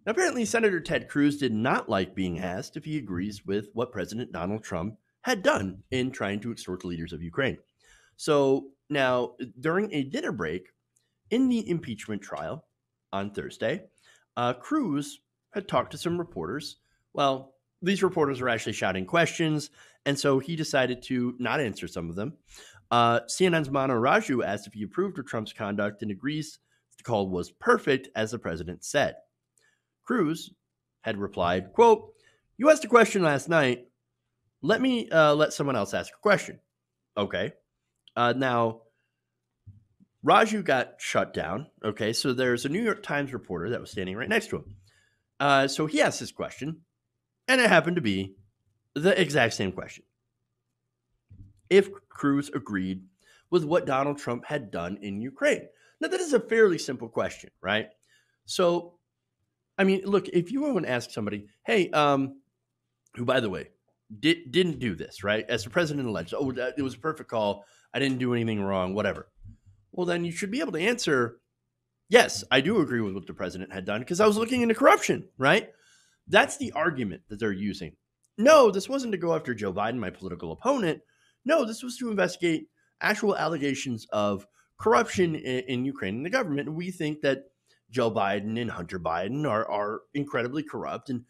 Now, apparently, Senator Ted Cruz did not like being asked if he agrees with what President Donald Trump had done in trying to extort the leaders of Ukraine. So now, during a dinner break in the impeachment trial on Thursday, Cruz had talked to some reporters. Well, these reporters were actually shouting questions, and so he decided to not answer some of them. CNN's Mano Raju asked if he approved of Trump's conduct and agrees the call was perfect, as the president said. Cruz had replied, quote, "You asked a question last night. Let me let someone else ask a question." Okay. Now, Raju got shut down. Okay. So there's a New York Times reporter that was standing right next to him. So he asked this question, and it happened to be the exact same question. If Cruz agreed with what Donald Trump had done in Ukraine. Now, that is a fairly simple question, right? So, I mean, look, if you want to ask somebody, hey, who, by the way, didn't do this, right? As the president alleged, oh, it was a perfect call. I didn't do anything wrong, whatever. Well, then you should be able to answer, yes, I do agree with what the president had done because I was looking into corruption, right? That's the argument that they're using. No, this wasn't to go after Joe Biden, my political opponent. No, this was to investigate actual allegations of corruption in Ukraine and the government. And we think that Joe Biden and Hunter Biden are incredibly corrupt, and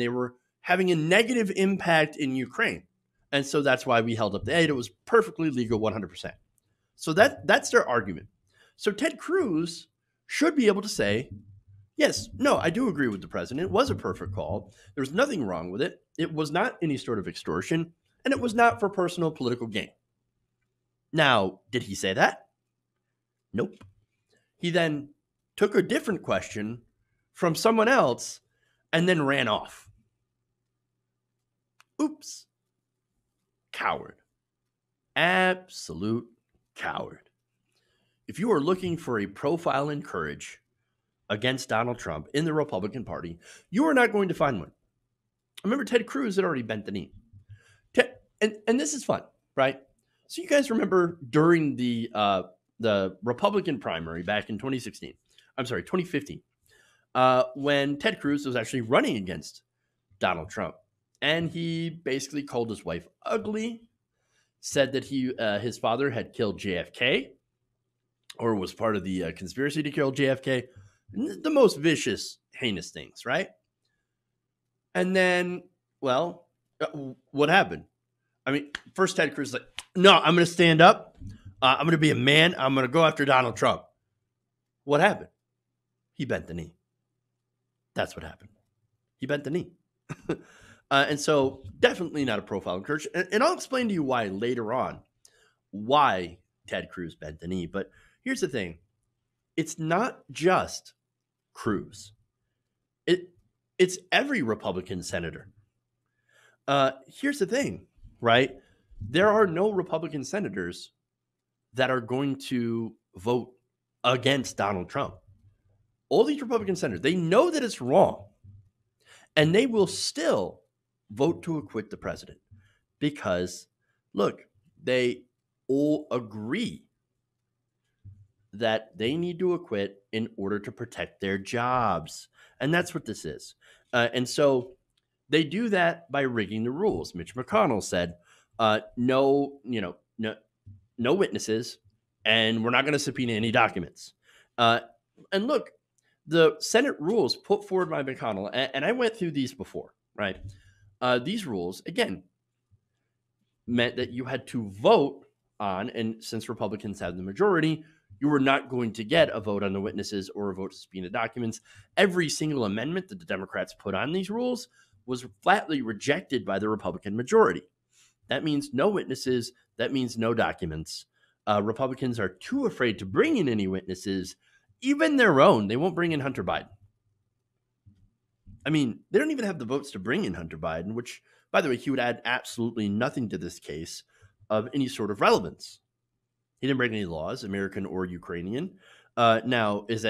they were having a negative impact in Ukraine. And so that's why we held up the aid. It was perfectly legal, 100%. So that's their argument. So Ted Cruz should be able to say, yes, no, I do agree with the president. It was a perfect call. There was nothing wrong with it. It was not any sort of extortion, and it was not for personal political gain. Now, did he say that? Nope. He then took a different question from someone else and then ran off. Oops. Coward. Absolute coward. If you are looking for a profile in courage against Donald Trump in the Republican Party, you are not going to find one. Remember, Ted Cruz had already bent the knee. And this is fun, right? So you guys remember during the Republican primary back in 2015, when Ted Cruz was actually running against Donald Trump. And he basically called his wife ugly, said that his father had killed JFK or was part of the conspiracy to kill JFK. The most vicious, heinous things, right? And then, well, what happened? I mean, first Ted Cruz is like, no, I'm going to stand up. I'm going to be a man. I'm going to go after Donald Trump. What happened? He bent the knee. That's what happened. He bent the knee. And so definitely not a profile in courage. And I'll explain to you why later on, why Ted Cruz bent the knee. But here's the thing. It's not just Cruz. It's every Republican senator. Here's the thing, right? There are no Republican senators that are going to vote against Donald Trump. All these Republican senators, they know that it's wrong, and they will still vote to acquit the president because, look, they all agree that they need to acquit in order to protect their jobs. And that's what this is. And so they do that by rigging the rules. Mitch McConnell said, no witnesses, and we're not going to subpoena any documents. And look, the Senate rules put forward by McConnell, and I went through these before, right? These rules, again, meant that you had to vote on, and since Republicans have the majority, you were not going to get a vote on the witnesses or a vote to subpoena documents. Every single amendment that the Democrats put on these rules was flatly rejected by the Republican majority. That means no witnesses. That means no documents. Republicans are too afraid to bring in any witnesses, even their own. They won't bring in Hunter Biden. I mean, they don't even have the votes to bring in Hunter Biden, which, by the way, he would add absolutely nothing to this case of any sort of relevance. He didn't break any laws, American or Ukrainian. Now, is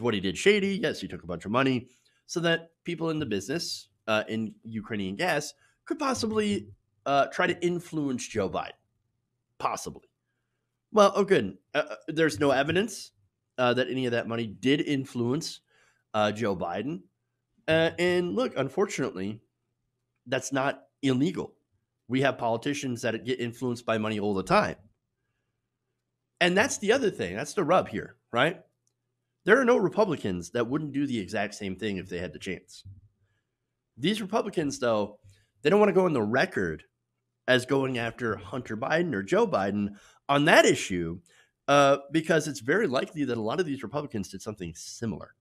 what he did shady? Yes, he took a bunch of money so that people in the business in Ukrainian gas could possibly try to influence Joe Biden. Possibly. Well, oh, good. There's no evidence that any of that money did influence Joe Biden. And look, unfortunately, that's not illegal. We have politicians that get influenced by money all the time. And that's the other thing. That's the rub here, right? There are no Republicans that wouldn't do the exact same thing if they had the chance. These Republicans, though, they don't want to go on the record as going after Hunter Biden or Joe Biden on that issue because it's very likely that a lot of these Republicans did something similar.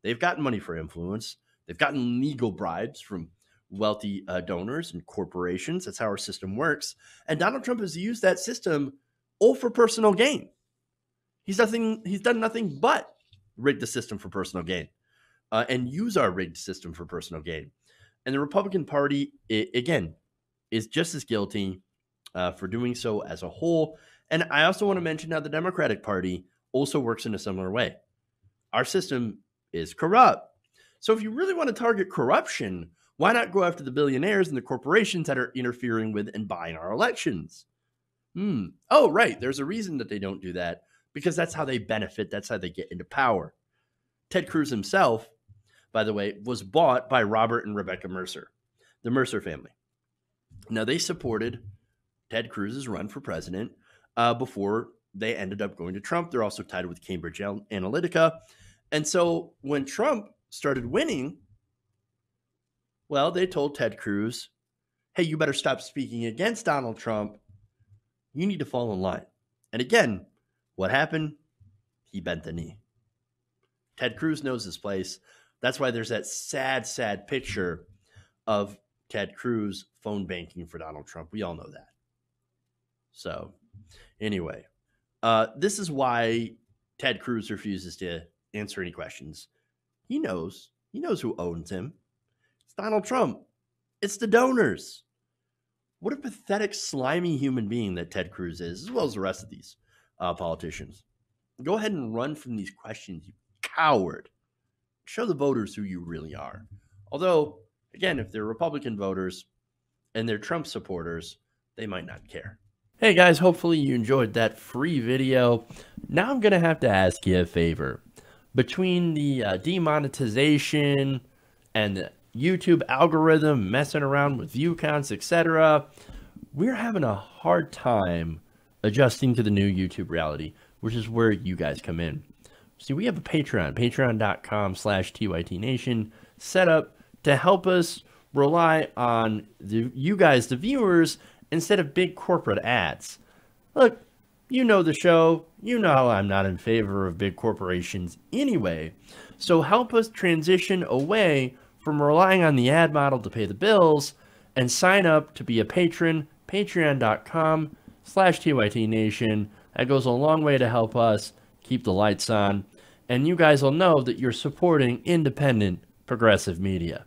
They've gotten money for influence. They've gotten legal bribes from wealthy donors and corporations. That's how our system works. And Donald Trump has used that system all for personal gain. He's done nothing but rig the system for personal gain and use our rigged system for personal gain. And the Republican Party, again, is just as guilty for doing so as a whole. And I also want to mention how the Democratic Party also works in a similar way. Our system is corrupt. So if you really want to target corruption, why not go after the billionaires and the corporations that are interfering with and buying our elections? Oh, right. There's a reason that they don't do that, because that's how they benefit. That's how they get into power. Ted Cruz himself, by the way, was bought by Robert and Rebecca Mercer, the Mercer family. Now, they supported Ted Cruz's run for president before they ended up going to Trump. They're also tied with Cambridge Analytica. And so when Trump started winning, well, they told Ted Cruz, hey, you better stop speaking against Donald Trump. You need to fall in line. And again, what happened? He bent the knee. Ted Cruz knows his place. That's why there's that sad, sad picture of Ted Cruz phone banking for Donald Trump. We all know that. So anyway, this is why Ted Cruz refuses to answer any questions. He knows who owns him. It's Donald Trump. It's the donors. What a pathetic, slimy human being that Ted Cruz is, as well as the rest of these politicians. Go ahead and run from these questions, you coward. Show the voters who you really are. Although, again, if they're Republican voters and they're Trump supporters, they might not care. Hey guys, hopefully you enjoyed that free video. Now I'm going to have to ask you a favor. Between the demonetization and the YouTube algorithm messing around with view counts, etc., we're having a hard time adjusting to the new YouTube reality, which is where you guys come in. See, we have a Patreon, patreon.com/TYTNation, set up to help us rely on you guys, the viewers, instead of big corporate ads. Look, you know the show. You know how I'm not in favor of big corporations anyway. So help us transition away from relying on the ad model to pay the bills and sign up to be a patron, patreon.com/TYTNation. That goes a long way to help us keep the lights on. And you guys will know that you're supporting independent, progressive media.